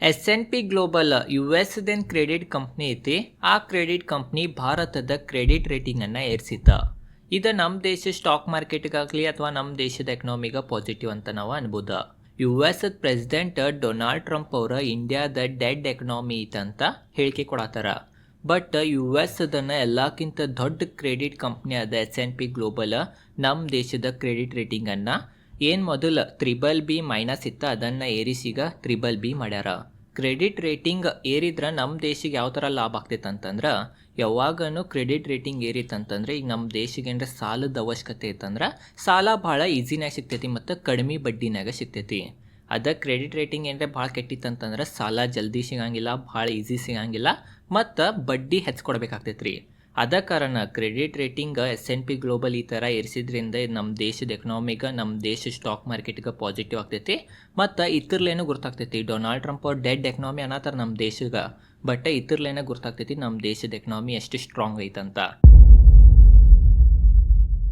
S&P global US credit company ಐತಿ. ಆ credit company ಭಾರತದ ಕ್ರೆಡಿಟ್ ರೇಟಿಂಗನ್ನು ಏರಿಸಿತ. ಇದು ನಮ್ಮ ದೇಶ ಸ್ಟಾಕ್ ಮಾರ್ಕೆಟ್ಗಾಗಲಿ ಅಥವಾ ನಮ್ಮ ದೇಶದ ಎಕನಾಮಿಗೆ ಪಾಸಿಟಿವ್ ಅಂತ ನಾವು ಅನ್ಬೋದು. US ಪ್ರೆಸಿಡೆಂಟ್ ಡೊನಾಲ್ಡ್ ಟ್ರಂಪ್ ಅವರು ಇಂಡಿಯಾದ ಡೆಡ್ ಎಕನಾಮಿ ಐತಂತ ಹೇಳಿಕೆ ಕೊಡತ್ತಾರ. ಬಟ್ US ಅದನ್ನು ಎಲ್ಲಕ್ಕಿಂತ ದೊಡ್ಡ ಕ್ರೆಡಿಟ್ ಕಂಪ್ನಿ ಅದ S&P ಗ್ಲೋಬಲ್ ನಮ್ಮ ದೇಶದ ಕ್ರೆಡಿಟ್ ರೇಟಿಂಗನ್ನು ಏನು ಮೊದಲು BBB- ಇತ್ತ ಅದನ್ನು ಏರಿಸಿಗ BBB ಮಾಡ್ಯಾರ. ಕ್ರೆಡಿಟ್ ರೇಟಿಂಗ್ ಏರಿದ್ರೆ ನಮ್ಮ ದೇಶಕ್ಕೆ ಯಾವ ಥರ ಲಾಭ ಆಗ್ತೈತೆ ಅಂತಂದ್ರೆ, ಯಾವಾಗನೂ ಕ್ರೆಡಿಟ್ ರೇಟಿಂಗ್ ಏರಿತಂತಂದ್ರೆ ಈಗ ನಮ್ಮ ದೇಶಕ್ಕೆ ಏನಾರ ಸಾಲದ ಅವಶ್ಯಕತೆ ಇತ್ತಂದ್ರೆ ಸಾಲ ಭಾಳ ಈಸಿನಾಗ ಸಿಗ್ತೈತಿ ಮತ್ತು ಕಡಿಮೆ ಬಡ್ಡಿನಾಗ ಸಿಗ್ತೈತಿ. ಅದ ಕ್ರೆಡಿಟ್ ರೇಟಿಂಗ್ ಏನಾರ ಭಾಳ ಕೆಟ್ಟಿತ್ತಂತಂದ್ರೆ ಸಾಲ ಜಲ್ದಿ ಸಿಗಂಗಿಲ್ಲ, ಭಾಳ ಈಸಿ ಸಿಗಂಗಿಲ್ಲ ಮತ್ತು ಬಡ್ಡಿ ಹೆಚ್ಚು ರೀ. ಅದ ಕಾರಣ ಕ್ರೆಡಿಟ್ ರೇಟಿಂಗ್ S&P ಗ್ಲೋಬಲ್ ಈ ಥರ ಏರಿಸಿದ್ರಿಂದ ನಮ್ಮ ದೇಶದ ಎಕನಾಮಿಗೆ, ನಮ್ಮ ದೇಶ ಸ್ಟಾಕ್ ಮಾರ್ಕೆಟ್ಗೆ ಪಾಸಿಟಿವ್ ಆಗ್ತೈತಿ. ಮತ್ತು ಇತರ್ಲೇನೂ ಗೊತ್ತಾಗ್ತೈತಿ, ಡೊನಾಲ್ಡ್ ಟ್ರಂಪ್ ಅವ್ರು ಡೆಡ್ ಎಕನಾಮಿ ಅನ್ನತ್ತಾರ ನಮ್ಮ ದೇಶಕ್ಕೆ, ಬಟ್ ಇತರ್ಲೇನೋ ಗೊತ್ತಾಗ್ತೈತಿ ನಮ್ಮ ದೇಶದ ಎಕನಾಮಿ ಎಷ್ಟು ಸ್ಟ್ರಾಂಗ್ ಐತಂತ.